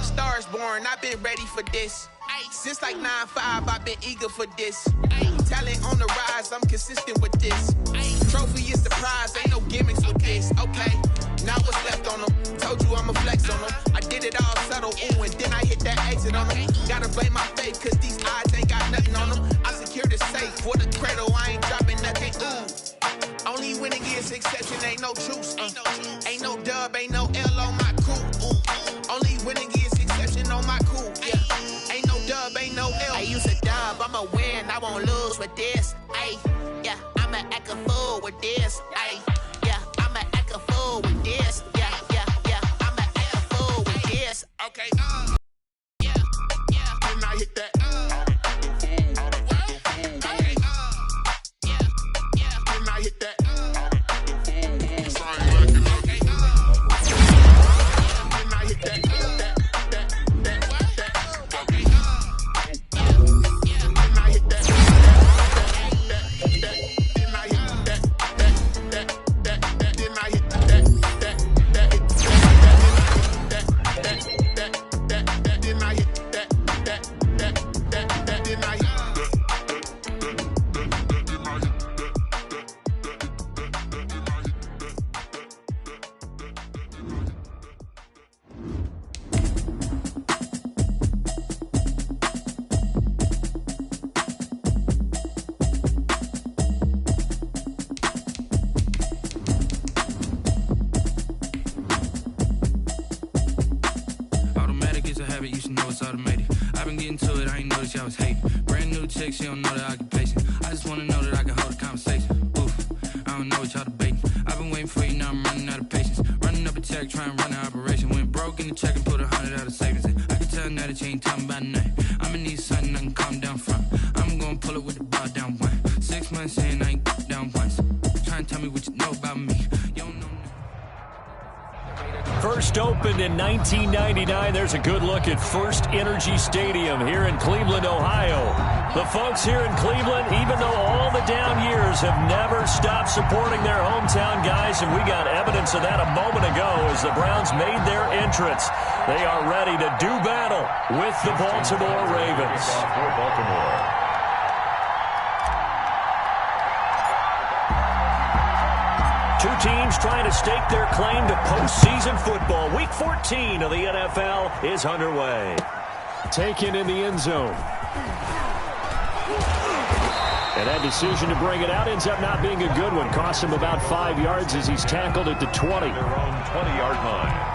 Stars born, I've been ready for this. Since like 9-5, I've been eager for this. Talent on the rise, I'm consistent with this. Trophy is the prize, ain't no gimmicks with this. Okay, now what's left on them? Told you I'ma flex on them. I did it all subtle, ooh, and then I hit that exit on them. Gotta blame my faith, cause these odds ain't got nothing on them. I secured the safe for the cradle, I ain't dropping nothing, ooh. Only winning is exception, ain't no truce. Ain't no dub, ain't no L on my coup. Ooh. Only winning is exception on my coup, yeah. Ain't no dub, ain't no L. I use a dub, I'ma win, I won't lose with this. Ay, yeah, I'ma act a fool with this. Ay, yeah, I'ma act a fool with this. Yeah, yeah, yeah, I'ma act a fool with this. Okay, yeah, yeah. Then I hit that. You should know it's automated. I've been getting to it, I ain't noticed y'all was hating. Brand new chick, she don't know the occupation. I just wanna know that I can hold a conversation. Oof, I don't know what y'all debating. I've been waiting for you, now I'm running out of patience. Running up a check, trying to run an operation. Went broke in the check and put 100 out of savings in. I can tell now that you ain't talking about nothing. I'ma need something I can calm down from. I'm gonna pull it with the bar down one. 6 months in, I ain't down once. Trying to tell me what you know about me. You don't know. First opened in 1999. There's a good look at First Energy Stadium here in Cleveland, Ohio. The folks here in Cleveland, even though all the down years, have never stopped supporting their hometown guys, and we got evidence of that a moment ago as the Browns made their entrance. They are ready to do battle with the Baltimore Ravens. Two teams trying to stake their claim to postseason football. Week 14 of the NFL is underway. Taken in the end zone. And that decision to bring it out ends up not being a good one. Cost him about 5 yards as he's tackled at the 20. Their own 20-yard line.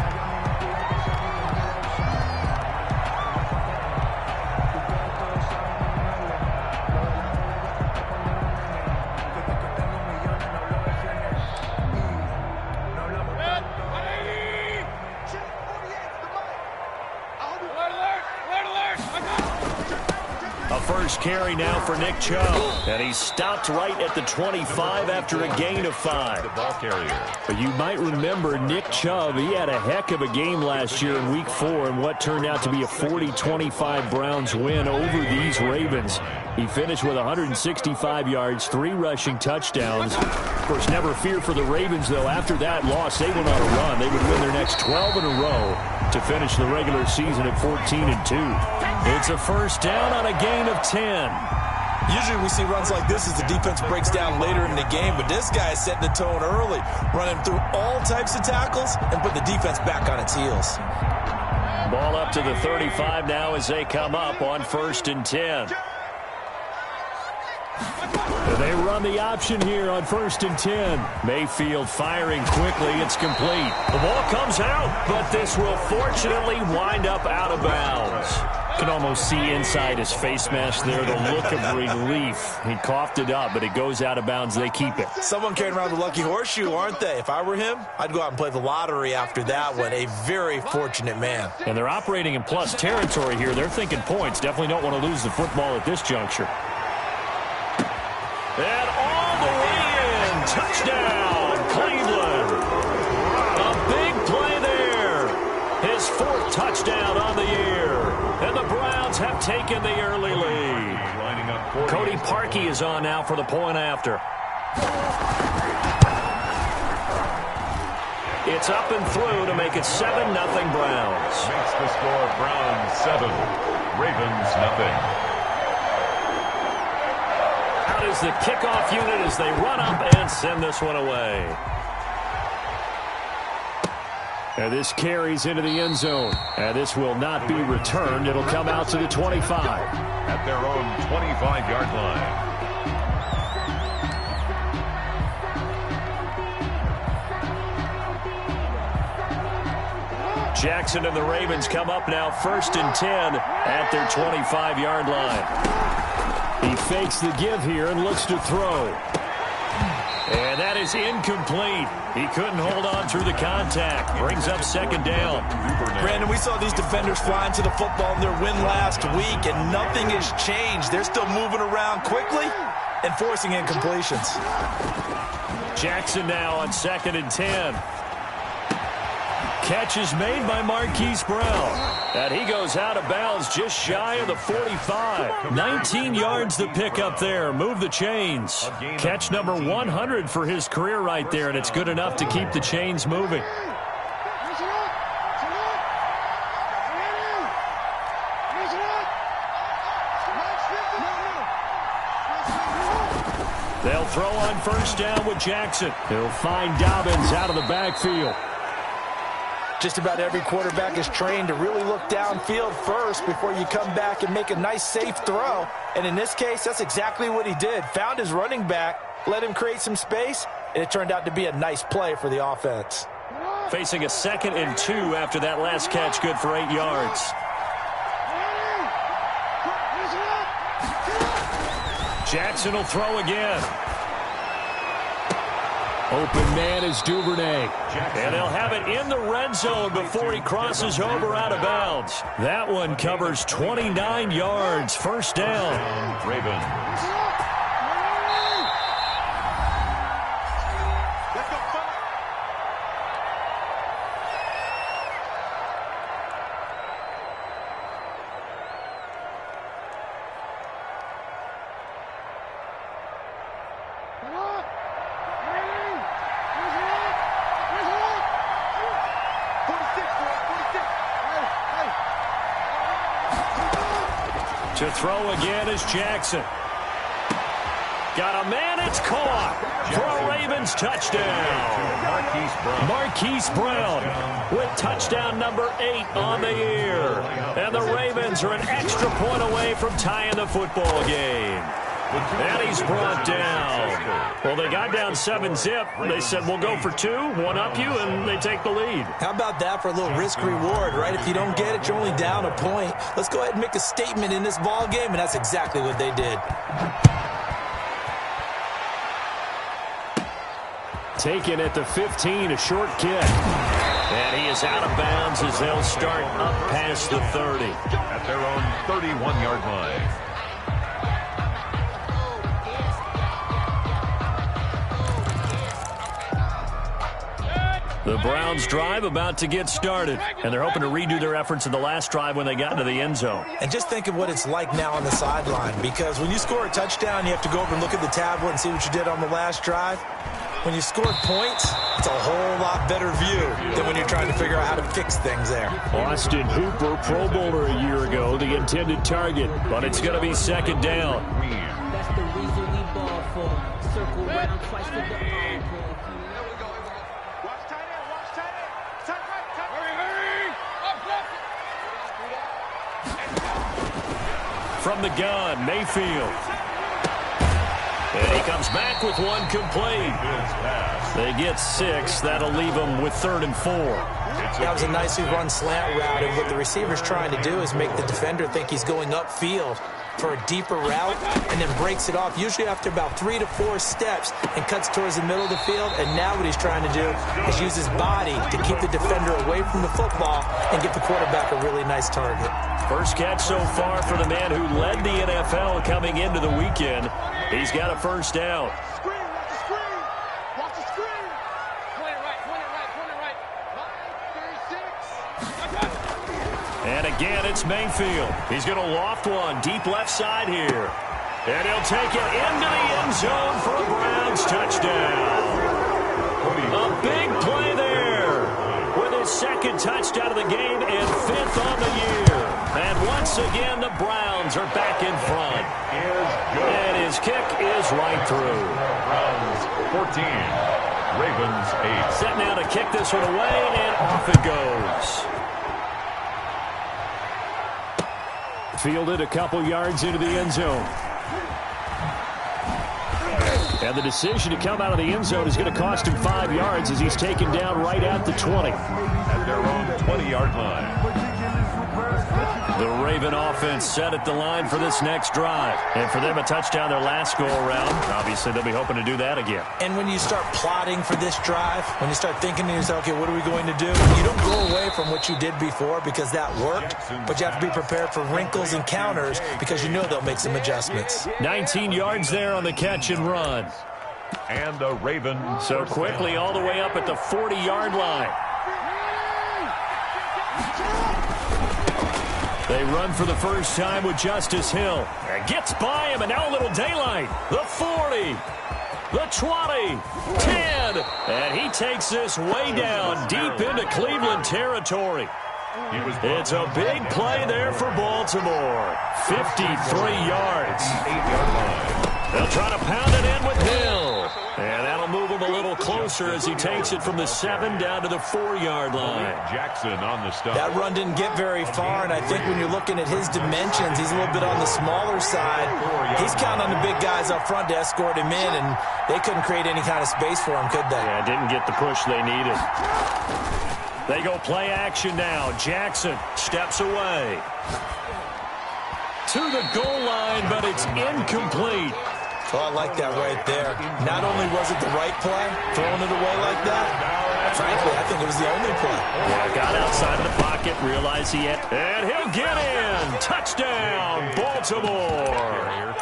First carry now for Nick Chubb. And he's stopped right at the 25 after a gain of 5. The ball carrier. But you might remember Nick Chubb, he had a heck of a game last year in Week 4 in what turned out to be a 40-25 Browns win over these Ravens. He finished with 165 yards, 3 rushing touchdowns. Of course, never fear for the Ravens, though. After that loss, they went on a run. They would win their next 12 in a row to finish the regular season at 14-2. It's a first down on a gain of 10. Usually we see runs like this as the defense breaks down later in the game, but this guy is setting the tone early, running through all types of tackles and putting the defense back on its heels. Ball up to the 35 now as they come up on 1st and 10. They run the option here on 1st and 10. Mayfield firing quickly. It's complete. The ball comes out, but this will fortunately wind up out of bounds. Can almost see inside his face mask there the look of relief. He coughed it up, but it goes out of bounds. They keep it. Someone carrying around the lucky horseshoe, aren't they? If I were him, I'd go out and play the lottery after that one. A very fortunate man. And they're operating in plus territory here. They're thinking points. Definitely don't want to lose the football at this juncture. And all the way in. Touchdown, Cleveland. A big play there. His 4th touchdown on the year. And the Browns have taken the early lead. Cody Parkey is on now for the point after. It's up and through to make it 7-0 Browns. Makes the score Browns 7, Ravens nothing. Out is the kickoff unit as they run up and send this one away. And this carries into the end zone. And this will not be returned. It'll come out to the 25. At their own 25-yard line. Jackson and the Ravens come up now 1st and 10 at their 25-yard line. He fakes the give here and looks to throw. And that is incomplete. He couldn't hold on through the contact. Brings up 2nd down. Brandon, we saw these defenders flying to the football in their win last week, and nothing has changed. They're still moving around quickly and forcing incompletions. Jackson now on 2nd and 10. Catch is made by Marquise Brown. And he goes out of bounds just shy of the 45. 19 yards to pick up there. Move the chains. Catch number 100 for his career right there, and it's good enough to keep the chains moving. They'll throw on 1st down with Jackson. He'll find Dobbins out of the backfield. Just about every quarterback is trained to really look downfield first before you come back and make a nice, safe throw. And in this case, that's exactly what he did. Found his running back, let him create some space, and it turned out to be a nice play for the offense. Facing a 2nd and 2 after that last catch, good for 8 yards. Jackson will throw again. Open man is Duvernay. And they'll have it in the red zone before he crosses over out of bounds. That one covers 29 yards. 1st down. Ravens. To throw again is Jackson. Got a man, it's caught for a Ravens touchdown. Marquise Brown with touchdown number 8 on the year. And the Ravens are an extra point away from tying the football game. And he's brought down. Well, they got down 7-zip. They said, we'll go for 2, one up you, and they take the lead. How about that for a little risk-reward, right? If you don't get it, you're only down a point. Let's go ahead and make a statement in this ball game, and that's exactly what they did. Taken at the 15, a short kick. And he is out of bounds as they'll start up past the 30. At their own 31-yard line. The Browns drive about to get started, and they're hoping to redo their efforts in the last drive when they got into the end zone. And just think of what it's like now on the sideline, because when you score a touchdown, you have to go over and look at the tablet and see what you did on the last drive. When you score points, it's a whole lot better view than when you're trying to figure out how to fix things there. Austin Hooper, Pro Bowler a year ago, the intended target, but it's going to be 2nd down. That's the reason we ball for. Circle round twice for the encore. From the gun, Mayfield. And he comes back with one complete. They get 6. That'll leave them with 3rd and 4. That was a nicely run slant route, and what the receiver's trying to do is make the defender think he's going upfield for a deeper route and then breaks it off, usually after about 3 to 4 steps, and cuts towards the middle of the field. And now what he's trying to do is use his body to keep the defender away from the football and get the quarterback a really nice target. First catch so far for the man who led the NFL coming into the weekend. He's got a 1st down. And again, it's Mayfield. He's going to loft one deep left side here. And he'll take it into the end zone for a Browns touchdown. A big play there. second touchdown of the game and 5th on the year. And once again, the Browns are back in front. And his kick is right through. Browns 14, Ravens 8. Set now to kick this one away, and off it goes. Fielded a couple yards into the end zone. And the decision to come out of the end zone is going to cost him 5 yards as he's taken down right at the 20. At their own 20-yard line. The Raven offense set at the line for this next drive. And for them, a touchdown their last go-around. Obviously, they'll be hoping to do that again. And when you start plotting for this drive, when you start thinking to yourself, okay, what are we going to do? You don't go away from what you did before because that worked, but you have to be prepared for wrinkles and counters because you know they'll make some adjustments. 19 yards there on the catch and run. And the Ravens. So quickly all the way up at the 40-yard line. They run for the first time with Justice Hill. Gets by him, and now a little daylight. The 40, the 20, 10. And he takes this way down deep into Cleveland territory. It's a big play there for Baltimore. 53 yards. 8-yard line. They'll try to pound it in with Hill. And that'll move him a little closer as he takes it from the 7 down to the 4-yard line. Jackson on the stop. That run didn't get very far, and I think when you're looking at his dimensions, he's a little bit on the smaller side. He's counting on the big guys up front to escort him in, and they couldn't create any kind of space for him, could they? Yeah, didn't get the push they needed. They go play action now. Jackson steps away to the goal line, but it's incomplete. Oh, I like that right there. Not only was it the right play, throwing it away like that, frankly, I think it was the only play. Yeah, got outside of the pocket, realized he had, and he'll get in. Touchdown, Baltimore.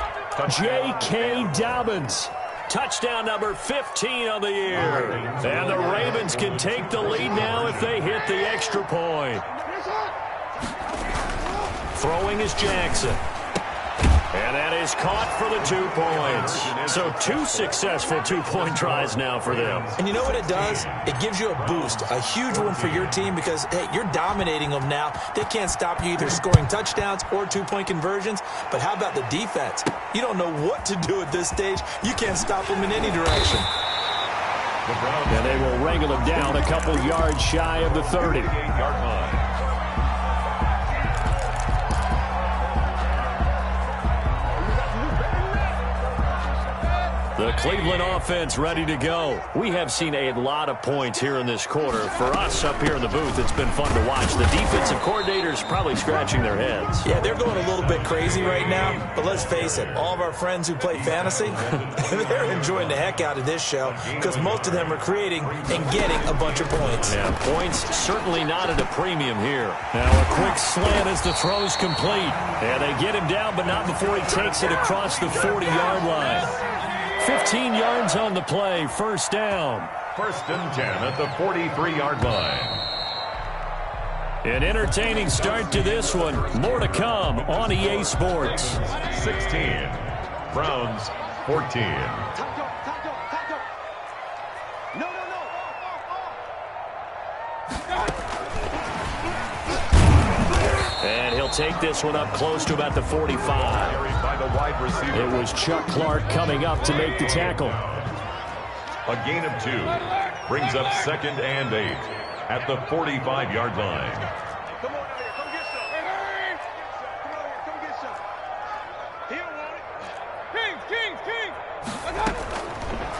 J.K. Dobbins. Touchdown number 15 on the year. And the Ravens can take the lead now if they hit the extra point. Throwing is Jackson. And that is caught for the 2 points. So 2 successful two-point tries now for them. And you know what it does? It gives you a boost, a huge one for your team because, hey, you're dominating them now. They can't stop you either scoring touchdowns or 2-point conversions. But how about the defense? You don't know what to do at this stage. You can't stop them in any direction. And they will wrangle him down a couple yards shy of the 30. 8-yard line. The Cleveland offense ready to go. We have seen a lot of points here in this quarter. For us up here in the booth, it's been fun to watch. The defensive coordinators probably scratching their heads. Yeah, they're going a little bit crazy right now. But let's face it, all of our friends who play fantasy, they're enjoying the heck out of this show because most of them are creating and getting a bunch of points. Yeah, points certainly not at a premium here. Now a quick slant as the throw's complete. And they get him down, but not before he takes it across the 40-yard line. 15 yards on the play, first down. 1st and 10 at the 43-yard line. An entertaining start to this one. More to come on EA Sports. 16, Browns 14. And he'll take this one up close to about the 45. By the wide receiver. It was Chuck Clark coming up to make the tackle. A gain of 2 brings up 2nd and 8 at the 45-yard line. Come on, come get some. Hey, come on, come get some. He don't want it. King. I got it.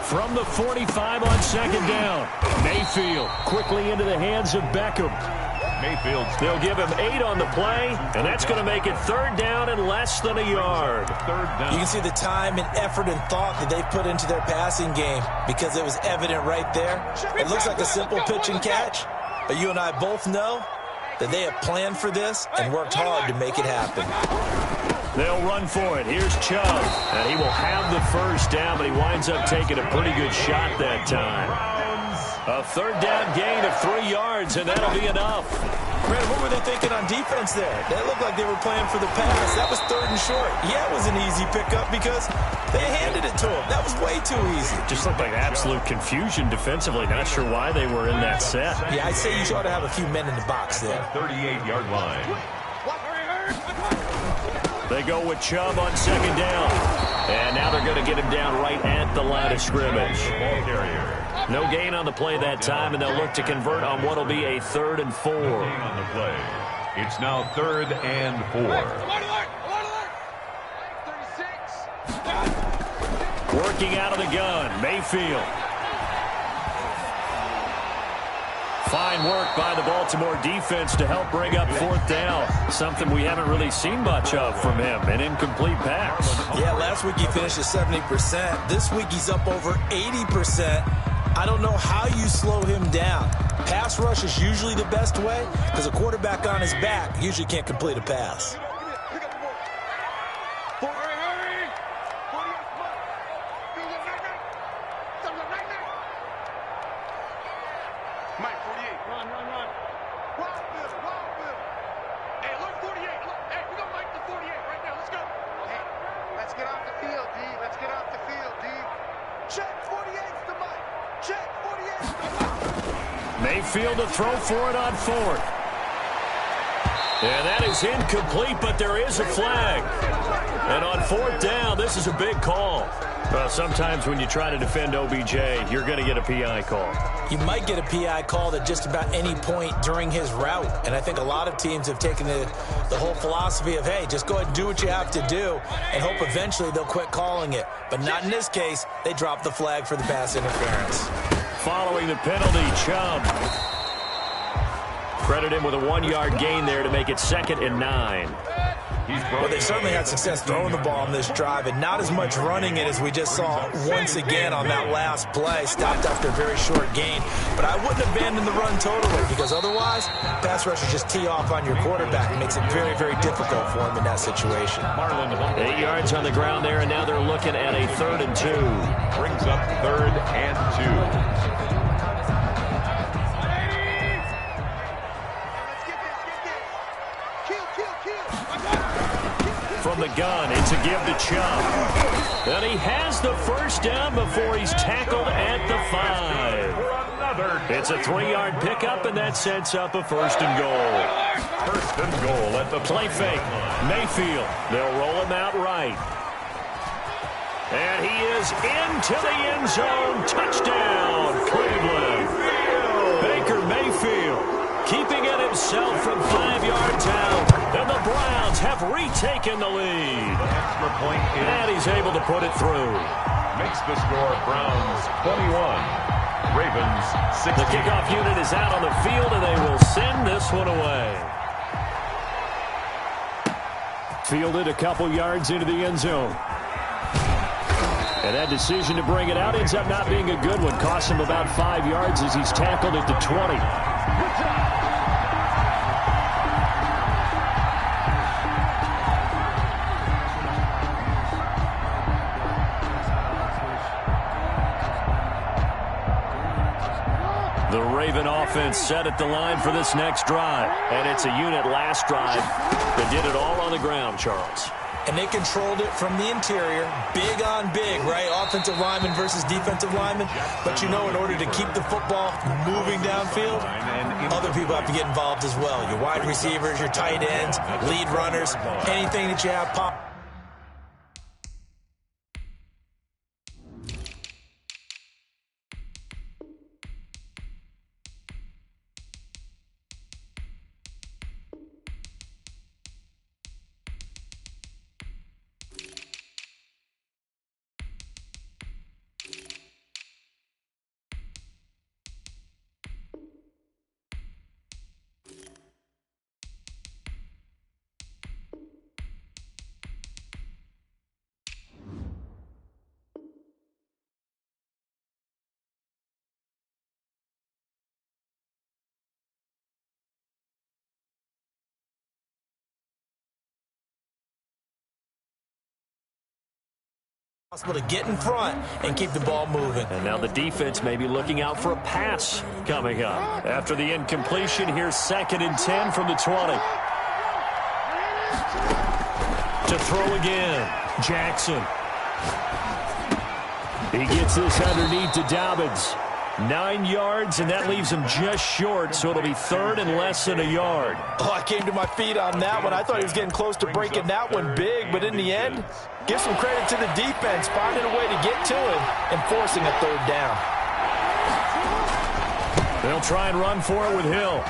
From the 45 on 2nd down. Mayfield quickly into the hands of Beckham. Mayfield. They'll give him 8 on the play, and that's going to make it 3rd down and less than a yard. 3rd down. You can see the time and effort and thought that they put into their passing game because it was evident right there. It looks like a simple pitch and catch, but you and I both know that they have planned for this and worked hard to make it happen. They'll run for it. Here's Chubb, and he will have the first down, but he winds up taking a pretty good shot that time. A 3rd down gain of 3 yards, and that'll be enough. Brandon, what were they thinking on defense there? They looked like they were playing for the pass. That was 3rd and short. Yeah, it was an easy pickup because they handed it to him. That was way too easy. Just looked like absolute confusion defensively. Not sure why they were in that set. Yeah, I'd say you ought to have a few men in the box there. 38-yard line. They go with Chubb on 2nd down. And now they're going to get him down right at the line of scrimmage. No gain on the play that time, and they'll look to convert on what will be a 3rd and 4. No gain on the play. It's now 3rd and 4. Working out of the gun, Mayfield. Fine work by the Baltimore defense to help bring up 4th down. Something we haven't really seen much of from him, an incomplete pass. Yeah, last week he finished at 70%. This week he's up over 80%. I don't know how you slow him down. Pass rush is usually the best way because a quarterback on his back usually can't complete a pass. Mayfield to throw for it on 4th. And that is incomplete, but there is a flag. And on 4th down, this is a big call. Well, sometimes when you try to defend OBJ, you're going to get a PI call. You might get a PI called at just about any point during his route. And I think a lot of teams have taken the whole philosophy of, hey, just go ahead and do what you have to do and hope eventually they'll quit calling it. But not in this case. They dropped the flag for the pass interference. Following the penalty, Chubb. Credit him with a 1-yard gain there to make it 2nd and 9. Well, they certainly had success throwing the ball on this drive and not as much running it as we just saw once again on that last play. Stopped after a very short gain. But I wouldn't abandon the run totally because otherwise, pass rushers just tee off on your quarterback. It makes it very, very difficult for him in that situation. 8 yards on the ground there, and now they're looking at a 3rd and 2. Brings up 3rd and 2. From the gun, it's a give to Chubb. And he has the 1st down before he's tackled at the 5. It's a 3-yard pickup, and that sets up a 1st and goal. 1st and goal at the play fake. Mayfield. They'll roll him out right. And he is into the end zone. Touchdown, Cleveland. Baker Mayfield keeping it himself from 5 yards out. And the Browns have retaken the lead. Extra point in. And he's able to put it through. Makes the score Browns 21. Ravens 16. The kickoff unit is out on the field, and they will send this one away. Fielded a couple yards into the end zone. And that decision to bring it out ends up not being a good one. Costs him about 5 yards as he's tackled at the 20. The Raven offense set at the line for this next drive. And it's a unit last drive that did it all on the ground, Charles. And they controlled it from the interior, big on big, right? Offensive lineman versus defensive lineman. But you know, in order to keep the football moving downfield, other people have to get involved as well. Your wide receivers, your tight ends, lead runners, anything that you have pop. To get in front and keep the ball moving. And now the defense may be looking out for a pass coming up. After the incompletion, here's 2nd and 10 from the 20. To throw again, Jackson. He gets this underneath to Dobbins. 9 yards, and that leaves him just short, so it'll be 3rd and less than a yard. Oh, I came to my feet on that one. I thought he was getting close to breaking that one big, but in the end, give some credit to the defense, finding a way to get to him and forcing a 3rd down. They'll try and run for it with Hill.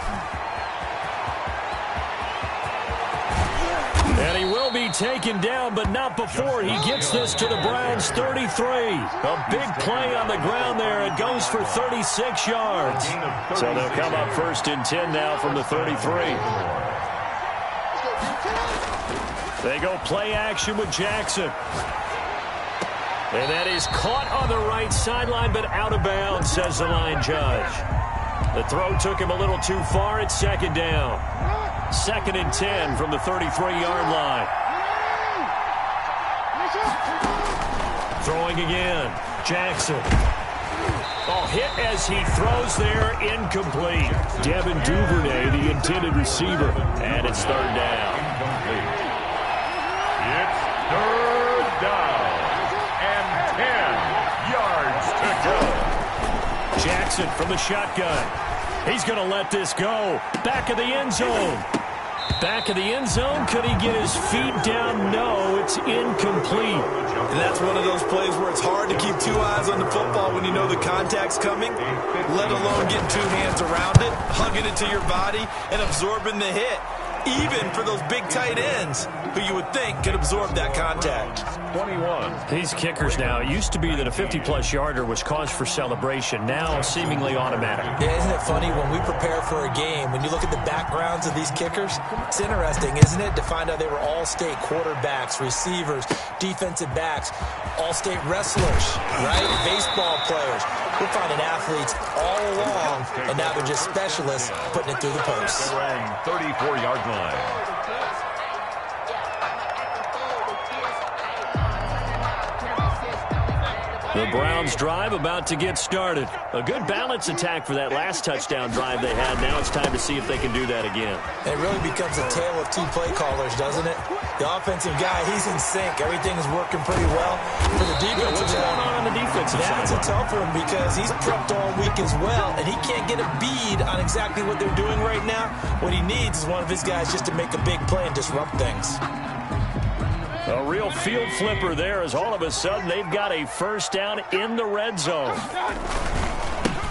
And he will be taken down, but not before he gets this to the Browns' 33. A big play on the ground there. It goes for 36 yards. So they'll come up 1st and 10 now from the 33. They go play action with Jackson. And that is caught on the right sideline, but out of bounds, says the line judge. The throw took him a little too far. It's 2nd down. 2nd and 10 from the 33-yard line. Throwing again. Jackson. Oh, hit as he throws there. Incomplete. Devin Duvernay, the intended receiver. And it's 3rd down. It's 3rd down. And 10 yards to go. Jackson from the shotgun. He's going to let this go. Back of the end zone. Back of the end zone. Could he get his feet down? No, it's incomplete. And that's one of those plays where it's hard to keep 2 eyes on the football when you know the contact's coming, let alone getting 2 hands around it, hugging it to your body, and absorbing the hit. Even for those big tight ends who you would think could absorb that contact. 21. These kickers now, it used to be that a 50-plus yarder was cause for celebration. Now seemingly automatic. Yeah, isn't it funny when we prepare for a game, when you look at the backgrounds of these kickers, it's interesting, isn't it, to find out they were all-state quarterbacks, receivers, defensive backs, all-state wrestlers, right? Baseball players. We're finding athletes all along, and now they're just specialists putting it through the posts. 34-yard line. The Browns drive about to get started. A good balance attack for that last touchdown drive they had. Now it's time to see if they can do that again. It really becomes a tale of 2 play callers, doesn't it? The offensive guy, he's in sync. Everything's working pretty well. For the defensive what's going on the defensive side? That's a tough one because he's prepped all week as well, and he can't get a bead on exactly what they're doing right now. What he needs is one of his guys just to make a big play and disrupt things. A real field flipper there as all of a sudden they've got a 1st down in the red zone.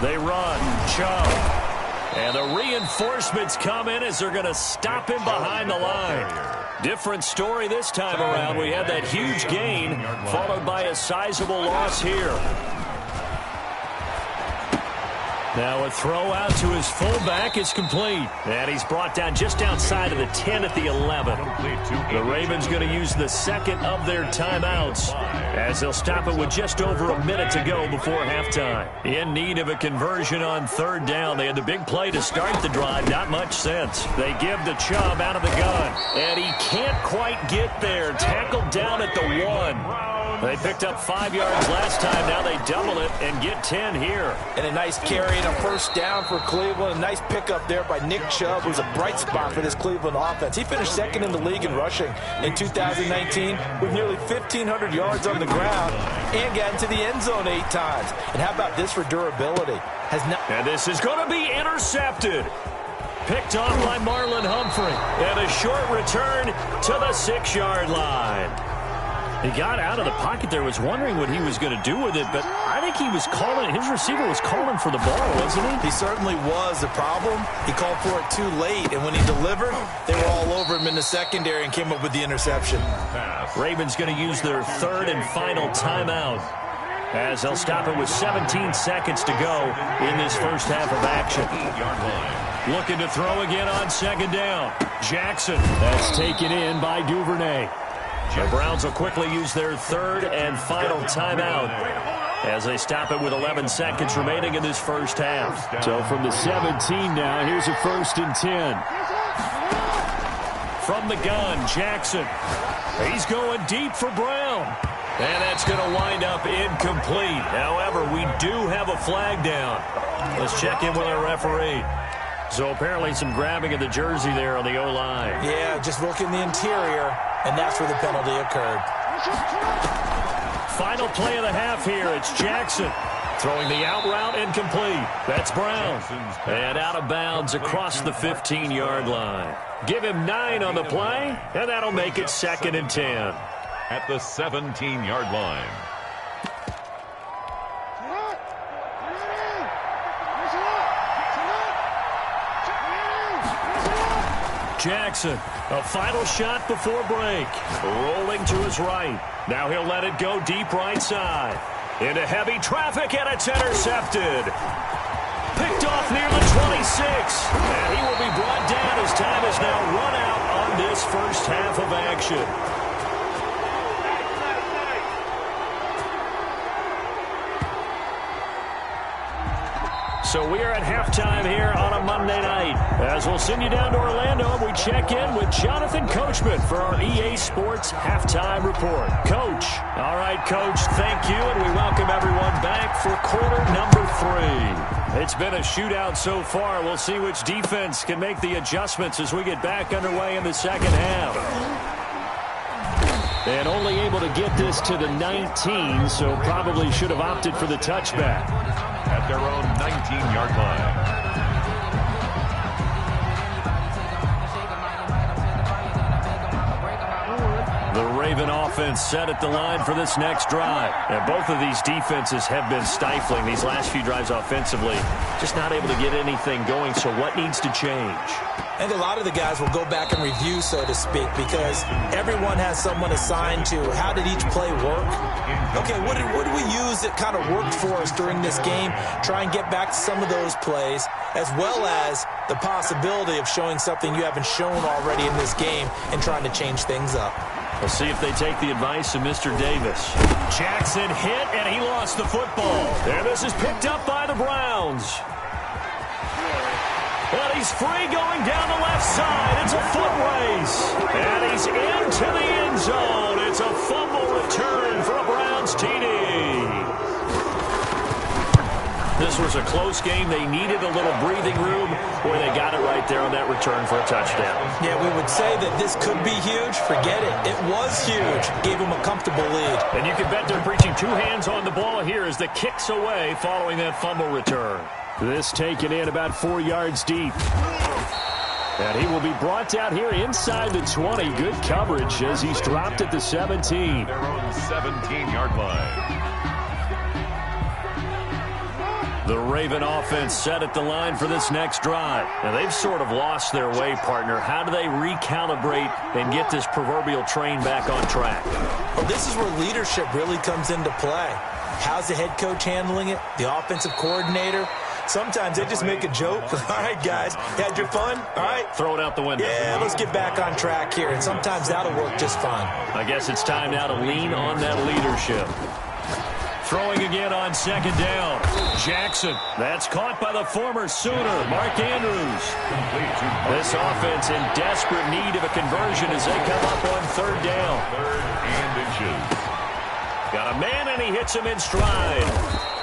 They run. Chubb. And the reinforcements come in as they're going to stop him behind the line. Different story this time around. We had that huge gain followed by a sizable loss here. Now a throw out to his fullback is complete. And he's brought down just outside of the 10 at the 11. The Ravens going to use the 2nd of their timeouts as they'll stop it with just over a minute to go before halftime. In need of a conversion on 3rd down. They had the big play to start the drive. Not much sense. They give to Chubb out of the gun. And he can't quite get there. Tackled down at the 1. They picked up 5 yards last time. Now they double it and get 10 here. And a nice carry and a 1st down for Cleveland. A nice pickup there by Nick Chubb, who's a bright spot for this Cleveland offense. He finished 2nd in the league in rushing in 2019 with nearly 1,500 yards on the ground and got into the end zone 8 times. And how about this for durability? And this is going to be intercepted. Picked off by Marlon Humphrey. And a short return to the 6-yard line. He got out of the pocket there, was wondering what he was going to do with it, but I think he was calling, his receiver was calling for the ball, wasn't he? He certainly was. The problem, he called for it too late, and when he delivered, they were all over him in the secondary and came up with the interception. Ravens going to use their 3rd and final timeout as they'll stop it with 17 seconds to go in this first half of action. Looking to throw again on 2nd down. Jackson, that's taken in by Duvernay. The Browns will quickly use their 3rd and final timeout as they stop it with 11 seconds remaining in this first half. So from the 17 now, here's a 1st and 10. From the gun, Jackson. He's going deep for Brown. And that's going to wind up incomplete. However, we do have a flag down. Let's check in with our referee. So apparently some grabbing of the jersey there on the O-line. Yeah, just look in the interior, and that's where the penalty occurred. Final play of the half here. It's Jackson throwing the out route incomplete. That's Brown. And out of bounds across the 15-yard line. Give him 9 on the play, and that'll make it 2nd and 10. At the 17-yard line. Jackson, a final shot before break. Rolling to his right. Now he'll let it go deep right side. Into heavy traffic, and it's intercepted. Picked off near the 26. And he will be brought down as time is now run out on this first half of action. So we are at halftime here on a Monday night. As we'll send you down to Orlando, and we check in with Jonathan Coachman for our EA Sports Halftime Report. Coach. All right, Coach, thank you, and we welcome everyone back for quarter number 3. It's been a shootout so far. We'll see which defense can make the adjustments as we get back underway in the second half. And only able to get this to the 19, so probably should have opted for the touchback. At their own 19-yard line. The Raven offense set at the line for this next drive. And both of these defenses have been stifling these last few drives offensively. Just not able to get anything going, so what needs to change? I think a lot of the guys will go back and review, so to speak, because everyone has someone assigned to how did each play work. Okay, what did we use that kind of worked for us during this game? Try and get back to some of those plays, as well as the possibility of showing something you haven't shown already in this game and trying to change things up. We'll see if they take the advice of Mr. Davis. Jackson hit, and he lost the football. And this is picked up by the Browns. Well, he's free going down the left side. It's a foot race. And he's into the end zone. It's a fumble return for a Browns TD. This was a close game. They needed a little breathing room. Boy, they got it right there on that return for a touchdown. Yeah, we would say that this could be huge. Forget it. It was huge. Gave them a comfortable lead. And you can bet they're preaching 2 hands on the ball here as the kick's away following that fumble return. This taken in about 4 yards deep. And he will be brought down here inside the 20. Good coverage as he's dropped at the 17. Their own 17-yard line. The Raven offense set at the line for this next drive. Now, they've sort of lost their way, partner. How do they recalibrate and get this proverbial train back on track? Well, this is where leadership really comes into play. How's the head coach handling it? The offensive coordinator? Sometimes they just make a joke. All right, guys, you had your fun? All right. Throw it out the window. Yeah, let's get back on track here. And sometimes that'll work just fine. I guess it's time now to lean on that leadership. Throwing again on second down. Jackson. That's caught by the former Sooner, Mark Andrews. This offense in desperate need of a conversion as they come up on third down. 3rd and inches. Got a man, and he hits him in stride.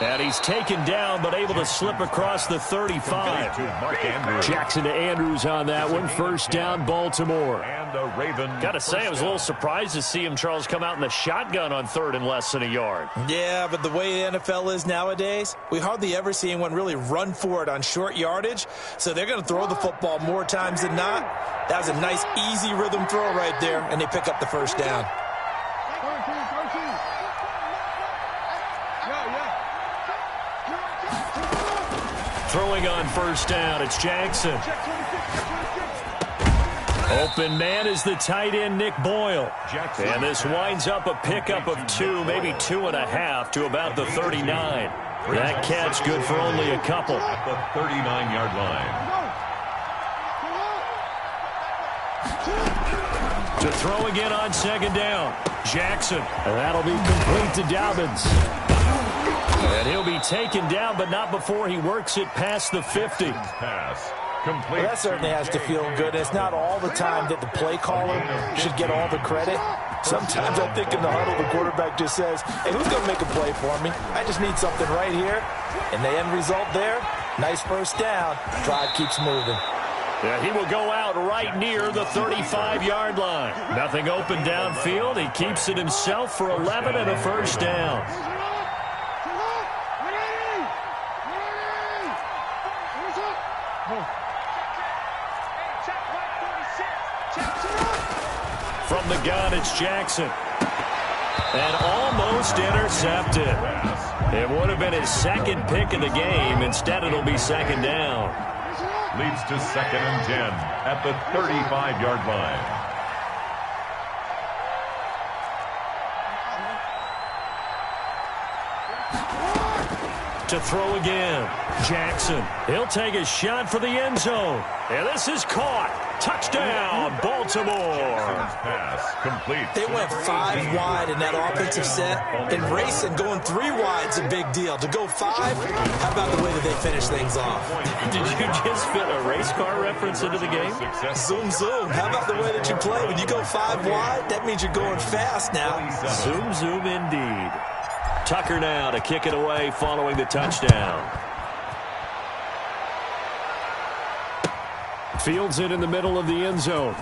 And he's taken down, but able to slip across the 35. Jackson to Andrews on that one. First down, Baltimore. And the Raven. Got to say, I was a little surprised to see him, Charles, come out in the shotgun on 3rd and less than a yard. Yeah, but the way the NFL is nowadays, we hardly ever see anyone really run for it on short yardage. So they're going to throw the football more times than not. That was a nice, easy rhythm throw right there, and they pick up the first down. Throwing on first down, it's Jackson. Open man is the tight end, Nick Boyle. And this winds up a pickup of 2, maybe 2.5 to about the 39. That catch good for only a couple. At the 39-yard line. To throw again on second down, Jackson. And that'll be complete to Dobbins. And he'll be taken down, but not before he works it past the 50. Pass. Complete. Well, that certainly has to feel good. It's not all the time that the play caller should get all the credit. Sometimes I think in the huddle, the quarterback just says, hey, who's going to make a play for me? I just need something right here. And the end result there, nice first down. Drive keeps moving. Yeah, he will go out right near the 35-yard line. Nothing open downfield. He keeps it himself for 11 and a first down. From the gun, it's Jackson. And almost intercepted. It would have been his second pick of the game. Instead, it'll be second down. Leads to 2nd and 10 at the 35-yard line. To throw again. Jackson. He'll take a shot for the end zone. And this is caught. Touchdown, Baltimore. Pass complete. They went 5 wide in that offensive set. And racing, going 3 wide's a big deal. To go 5, how about the way that they finish things off? Did you just fit a race car reference into the game? Zoom, zoom. How about the way that you play? When you go 5 wide, that means you're going fast now. Zoom, zoom indeed. Tucker now to kick it away following the touchdown. Fields it in the middle of the end zone.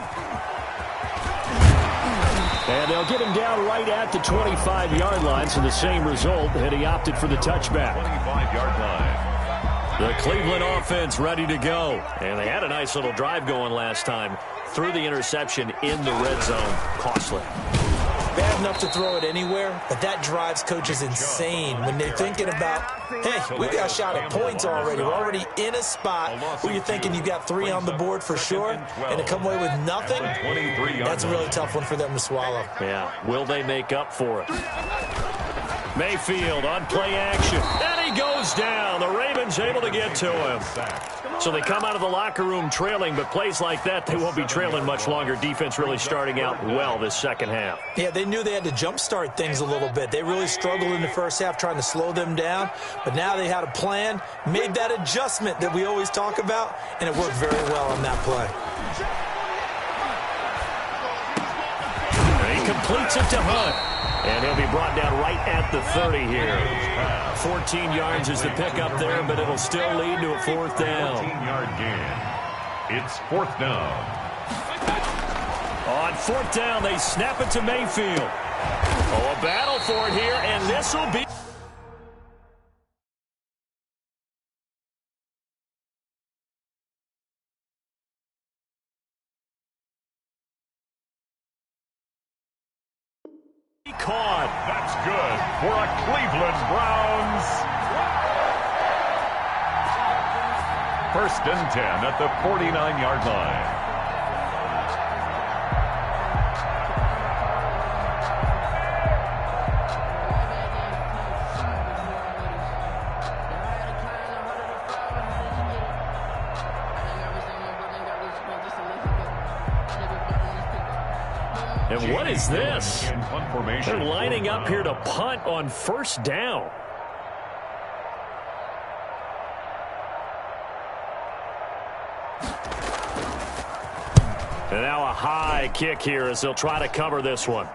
And they'll get him down right at the 25-yard line, so the same result, and he opted for the touchback. 25-yard line. The Cleveland offense ready to go. And they had a nice little drive going last time. Threw the interception in the red zone. Costly. Bad enough to throw it anywhere, but that drives coaches insane when they're thinking about, hey, we got a shot at points already. We're already in a spot where you're thinking you got 3 on the board for sure, and to come away with nothing, that's a really tough one for them to swallow. Yeah, will they make up for it? Mayfield on play action, and he goes down. The Ravens able to get to him. So they come out of the locker room trailing, but plays like that, they won't be trailing much longer. Defense really starting out well this second half. Yeah, they knew they had to jumpstart things a little bit. They really struggled in the first half trying to slow them down, but now they had a plan, made that adjustment that we always talk about, and it worked very well on that play. And he completes it to Hunt. And he'll be brought down right at the 30 here. 14 yards is the pickup there, but it'll still lead to a 4th down. 14-yard gain. It's 4th down. On 4th down, they snap it to Mayfield. Oh, a battle for it here, and this will be... Caught. That's good for a Cleveland Browns. 1st and 10 at the 49-yard line. And what is this? They're lining up here to punt on 1st down. And now a high kick here as they'll try to cover this one.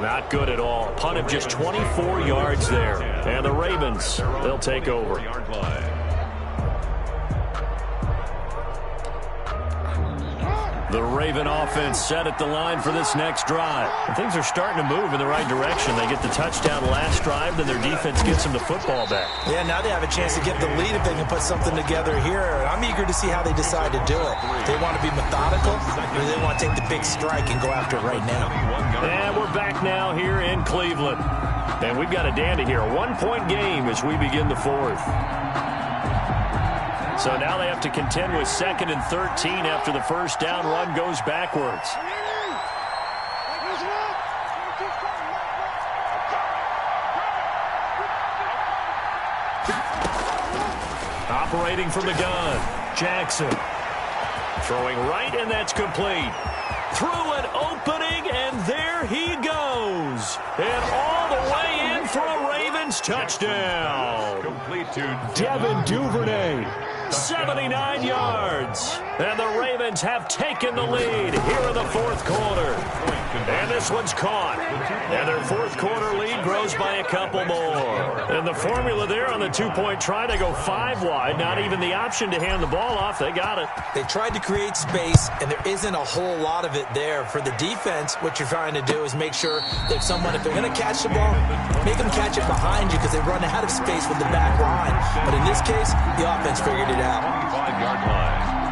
Not good at all. Punt of just 24 yards there. And the Ravens, they'll take over. The Raven offense set at the line for this next drive. And things are starting to move in the right direction. They get the touchdown last drive, then their defense gets them the football back. Yeah, now they have a chance to get the lead if they can put something together here. I'm eager to see how they decide to do it. They want to be methodical, or they want to take the big strike and go after it right now. And we're back now here in Cleveland. And we've got a dandy here. A 1-point game as we begin the 4th. So now they have to contend with 2nd and 13 after the 1st down run goes backwards. Operating from the gun, Jackson. Throwing right, and that's complete. Through an opening, and there he goes. And all the way in for a Ravens touchdown. Complete to Devin Duvernay. 79 yards. And the Ravens have taken the lead here in the fourth quarter. And this one's caught. And their fourth quarter lead grows by a couple more. And the formula there on the two-point try to go 5 wide. Not even the option to hand the ball off. They got it. They tried to create space, and there isn't a whole lot of it there. For the defense, what you're trying to do is make sure that if they're going to catch the ball, make them catch it behind you because they run out of space with the back line. But in this case, the offense figured it out. 25-yard line.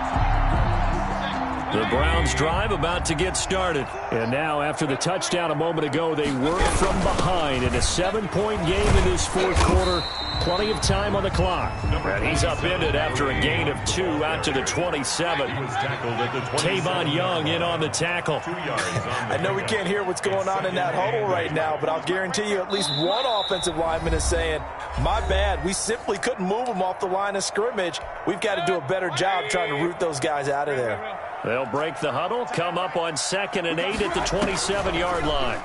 The Browns drive about to get started. And now, after the touchdown a moment ago, they work from behind in a 7-point game in this fourth quarter. Plenty of time on the clock. And he's upended after a gain of 2 out to the 27. Tavon Young in on the tackle. I know we can't hear what's going on in that huddle right now, but I'll guarantee you at least one offensive lineman is saying, my bad, we simply couldn't move them off the line of scrimmage. We've got to do a better job trying to root those guys out of there. They'll break the huddle, come up on 2nd and 8 at the 27-yard line.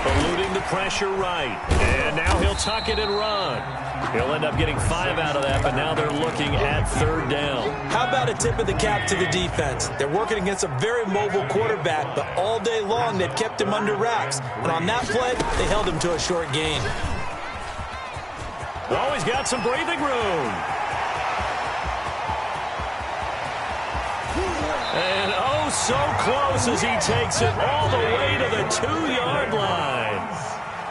Eluding the pressure right. And now he'll tuck it and run. He'll end up getting 5 out of that, but now they're looking at 3rd down. How about a tip of the cap to the defense? They're working against a very mobile quarterback, but all day long they've kept him under wraps. And on that play, they held him to a short gain. Oh, he's got some breathing room. And oh, so close as he takes it all the way to the 2-yard line.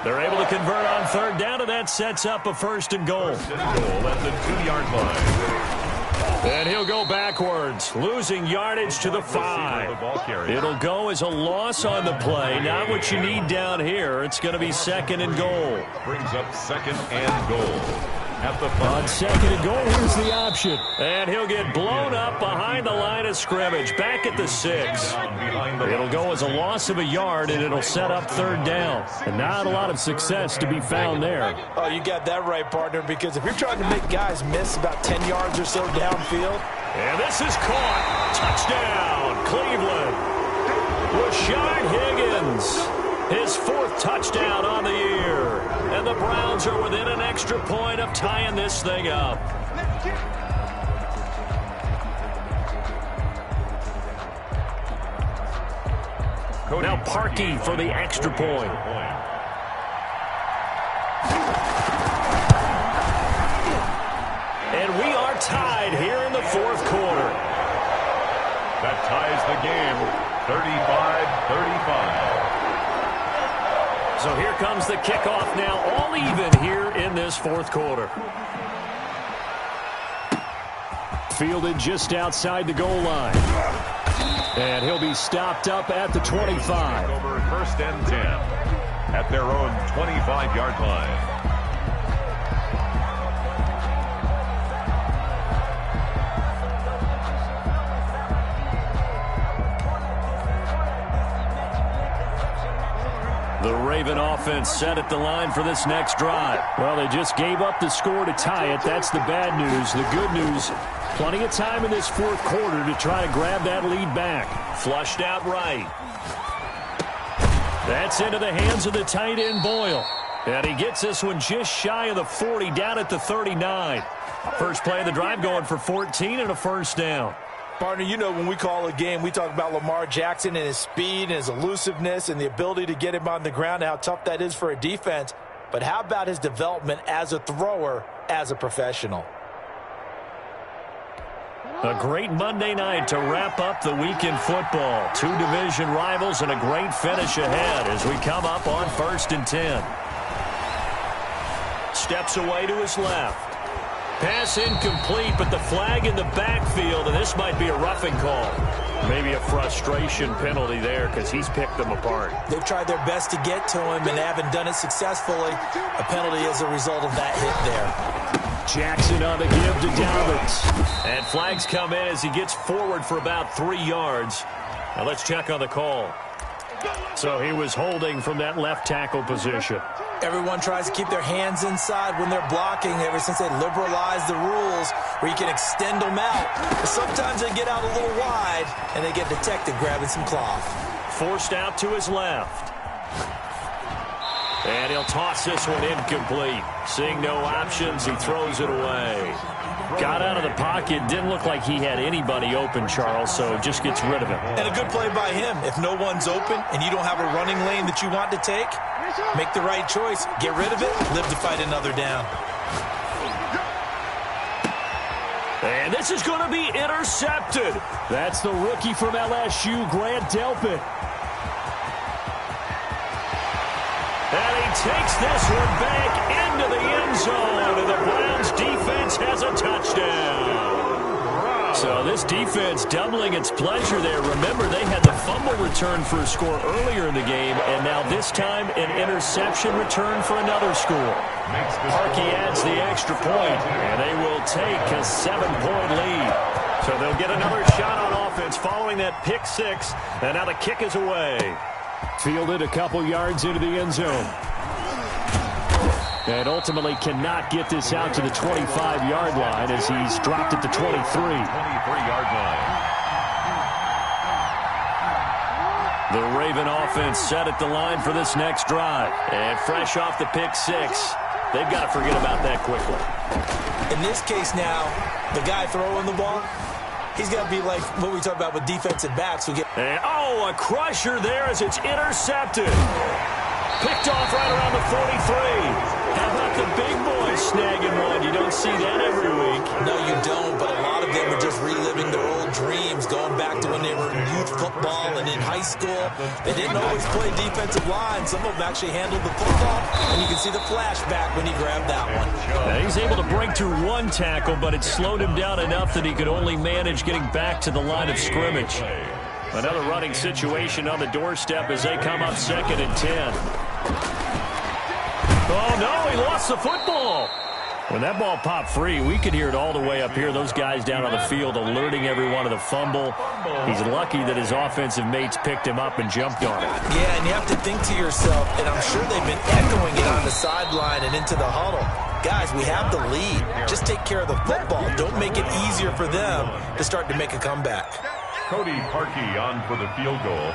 They're able to convert on 3rd down, and that sets up a 1st and goal. Goal at the 2-yard line. And he'll go backwards, losing yardage to the 5. It'll go as a loss on the play. Not what you need down here. It's going to be 2nd and goal. Brings up 2nd and goal. At the 5. On 2nd and goal, here's the option. And he'll get blown up behind the line of scrimmage, back at the 6. It'll go as a loss of a yard, and it'll set up 3rd down. And not a lot of success to be found there. Oh, you got that right, partner, because if you're trying to make guys miss about 10 yards or so downfield. And this is caught. Touchdown, Cleveland. Rashard Higgins, his 4th touchdown on the year. And the Browns are within an extra point of tying this thing up. Now Parkey for the extra point. And we are tied here in the 4th quarter. That ties the game, 35-35. So here comes the kickoff now, all even here in this 4th quarter. Fielded just outside the goal line. And he'll be stopped up at the 25. Over 1st and 10 at their own 25-yard line. The Raven offense set at the line for this next drive. Well, they just gave up the score to tie it. That's the bad news. The good news, plenty of time in this 4th quarter to try to grab that lead back. Flushed out right. That's into the hands of the tight end, Boyle. And he gets this one just shy of the 40, down at the 39. First play of the drive going for 14 and a 1st down. Partner, you know when we call a game, we talk about Lamar Jackson and his speed and his elusiveness and the ability to get him on the ground and how tough that is for a defense. But how about his development as a thrower, as a professional? A great Monday night to wrap up the week in football. 2 division rivals and a great finish ahead as we come up on 1st and 10. Steps away to his left. Pass incomplete, but the flag in the backfield, and this might be a roughing call. Maybe a frustration penalty there because he's picked them apart. They've tried their best to get to him and haven't done it successfully. A penalty as a result of that hit there. Jackson on the give to Dobbins. And flags come in as he gets forward for about 3 yards. Now let's check on the call. So he was holding from that left tackle position. Everyone tries to keep their hands inside when they're blocking ever since they liberalized the rules where you can extend them out. But sometimes they get out a little wide and they get detected grabbing some cloth. Forced out to his left. And he'll toss this one incomplete. Seeing no options, he throws it away. Got out of the pocket. Didn't look like he had anybody open, Charles, so just gets rid of it. And a good play by him. If no one's open and you don't have a running lane that you want to take, make the right choice. Get rid of it. Live to fight another down. And this is going to be intercepted. That's the rookie from LSU, Grant Delpit. And he takes this one back into the end zone, and the Browns defense has a touchdown. So this defense doubling its pleasure there. Remember, they had the fumble return for a score earlier in the game, and now this time an interception return for another score. Harkey adds the extra point, and they will take a 7-point lead. So they'll get another shot on offense following that pick six, and now the kick is away. Fielded a couple yards into the end zone. And ultimately cannot get this out to the 25-yard line as he's dropped at the 23. 23-yard line. The Raven offense set at the line for this next drive. And fresh off the pick six, they've got to forget about that quickly. In this case now, the guy throwing the ball, he's got to be like what we talk about with defensive backs. Who get and, a crusher there as it's intercepted. Picked off right around the 43. How about the big boys snagging one? You don't see that every week. No, you don't, but a lot of them are just reliving their old dreams, going back to when they were in youth football and in high school. They didn't always play defensive line. Some of them actually handled the football, and you can see the flashback when he grabbed that one. Now, he's able to break through one tackle, but it slowed him down enough that he could only manage getting back to the line of scrimmage. Another running situation on the doorstep as they come up 2nd and 10. Oh, no, he lost the football. When that ball popped free, we could hear it all the way up here. Those guys down on the field alerting everyone of the fumble. He's lucky that his offensive mates picked him up and jumped on it. Yeah, and you have to think to yourself, and I'm sure they've been echoing it on the sideline and into the huddle. Guys, we have the lead. Just take care of the football. Don't make it easier for them to start to make a comeback. Cody Parkey on for the field goal.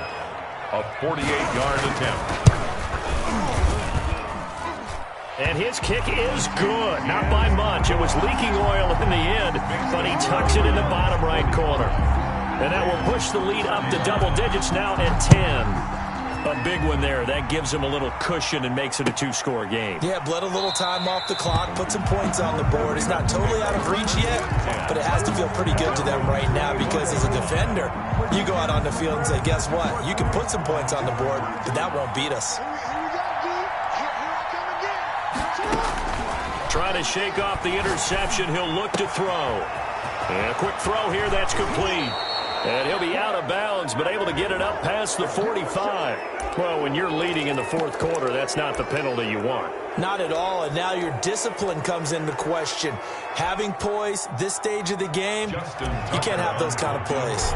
A 48-yard attempt. And his kick is good. Not by much. It was leaking oil in the end, but he tucks it in the bottom right corner. And that will push the lead up to double digits now at 10. A big one there. That gives him a little cushion and makes it a 2-score game. Yeah, bled a little time off the clock, put some points on the board. It's not totally out of reach yet, but it has to feel pretty good to them right now because as a defender, you go out on the field and say, guess what? You can put some points on the board, but that won't beat us. Trying to shake off the interception. He'll look to throw. And a quick throw here. That's complete. And he'll be out of bounds, but able to get it up past the 45. Well, when you're leading in the fourth quarter, that's not the penalty you want. Not at all, and now your discipline comes into question. Having poise this stage of the game, you can't have those kind of plays.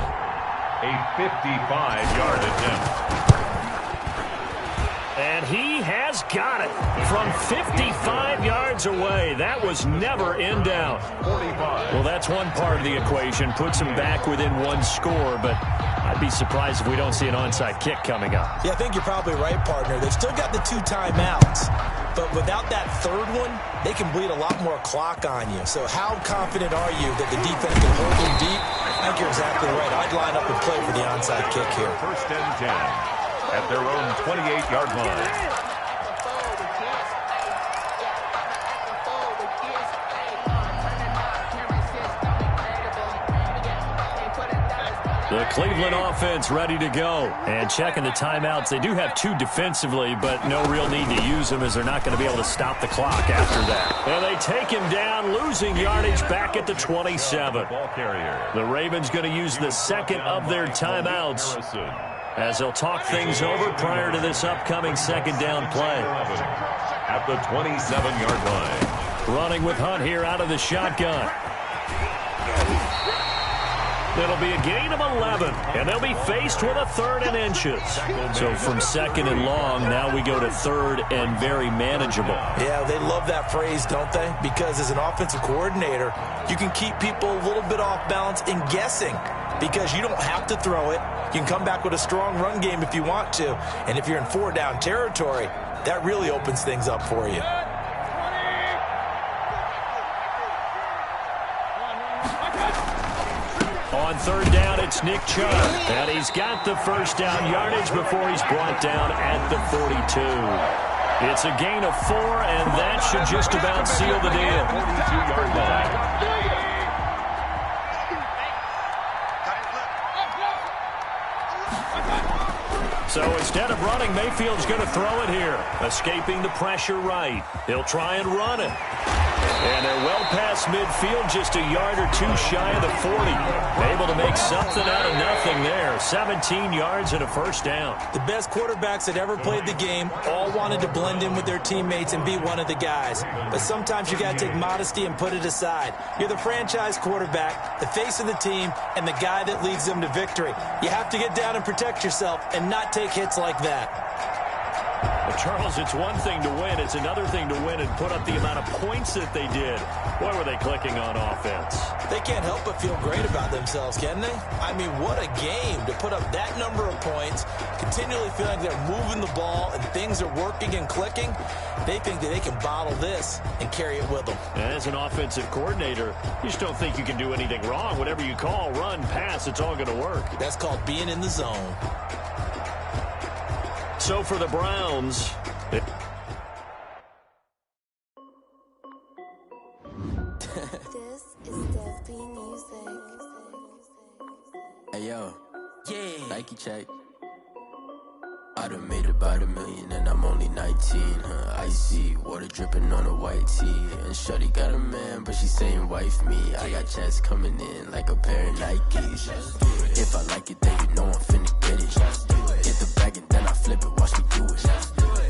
A 55-yard attempt. And he has got it from 55 yards away. That was never in doubt. 45. Well, that's one part of the equation. Puts him back within one score, but I'd be surprised if we don't see an onside kick coming up. Yeah, I think you're probably right, partner. They've still got the 2 timeouts, but without that third one, they can bleed a lot more clock on you. So how confident are you that the defense can hold them deep? I think you're exactly right. I'd line up and play for the onside kick here. 1st and 10. At their own 28-yard line. The Cleveland offense ready to go. And checking the timeouts. They do have 2 defensively, but no real need to use them as they're not going to be able to stop the clock after that. And they take him down, losing yardage back at the 27. The Ravens going to use the second of their timeouts as they'll talk things over prior to this upcoming 2nd down play. At the 27-yard line. Running with Hunt here out of the shotgun. It'll be a gain of 11, and they'll be faced with a 3rd and inches. So from 2nd and long, now we go to 3rd and very manageable. Yeah, they love that phrase, don't they? Because as an offensive coordinator, you can keep people a little bit off balance in guessing because you don't have to throw it. You can come back with a strong run game if you want to. And if you're in 4-down territory, that really opens things up for you. On 3rd down, it's Nick Chubb, and he's got the 1st down yardage before he's brought down at the 42. It's a gain of 4, and that should just about seal the deal. 42-yard line. So instead of running, Mayfield's going to throw it here. Escaping the pressure right. He'll try and run it. And they're well past midfield, just a yard or 2 shy of the 40. Able to make something out of nothing there. 17 yards and a 1st down. The best quarterbacks that ever played the game all wanted to blend in with their teammates and be one of the guys. But sometimes you got to take modesty and put it aside. You're the franchise quarterback, the face of the team, and the guy that leads them to victory. You have to get down and protect yourself and not take hits like that. Well, Charles, it's one thing to win. It's another thing to win and put up the amount of points that they did. Boy, were they clicking on offense. They can't help but feel great about themselves, can they? I mean, what a game to put up that number of points, continually feeling like they're moving the ball and things are working and clicking. They think that they can bottle this and carry it with them. As an offensive coordinator, you just don't think you can do anything wrong. Whatever you call, run, pass, it's all going to work. That's called being in the zone. So for the Browns, This is Desby Music. Hey yo, yeah. Nike check. I done made about $1 million and I'm only 19. Icy water dripping on a white tee. And shorty got a man, but she saying wife me. I got checks coming in like a pair of Nikes. If I like it, then you know I'm finna get it. Get the bag and then I flip it, watch me do it.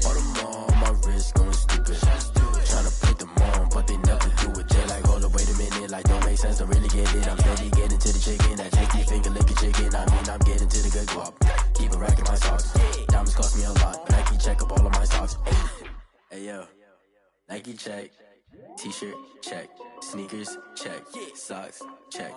All them on my wrist going stupid. Tryna put them on, but they never do it. They like, hold up, wait a minute, like don't make sense, don't really get it. I'm steady getting to the chicken, that cheeky finger licking chicken. I mean, I'm getting to the good guap. Keep a rack in my socks. Diamonds cost me a lot. Nike check up all of my socks. Hey yo, Nike check. T-shirt check. Sneakers check. Socks check.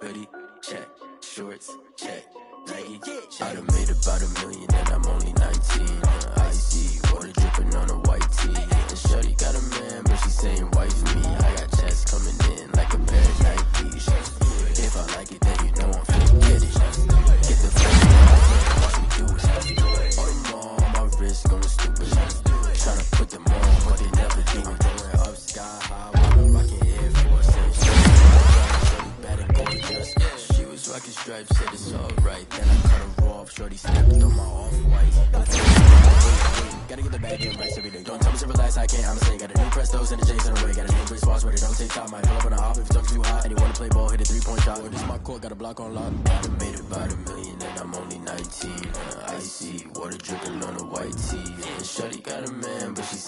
Hoodie check. Shorts check. Nike check. I done made about $1 million and I'm only 19. Icy water dripping on a white tee. And shorty got a man, but she saying wife me. I got checks coming in like a pair of Nikes. If I like it, then you know I'm finna get it. Get the fuck watch me do it. All them on my wrist going stupid. Tryna put them on, but they never do it. Going up sky high while I'm rocking Air Force and shit. Bad and gorgeous. She was rocking stripes, said it's alright. Then I cut her off, shorty snapped on my off-white. Gotta get the bag in rice every day. Don't tell me to relax, I can't, I'ma say. Got a new Prestos and a J's in the way. Got a new wristwatch where they don't take time. Might pull up on a hop if it's too hot. And you wanna play ball, hit a 3-point shot. Well, this is my court, got a block on lock. I done made about $1 million and I'm only 19. Icy water dripping on a white tee. And shorty got a man, but she's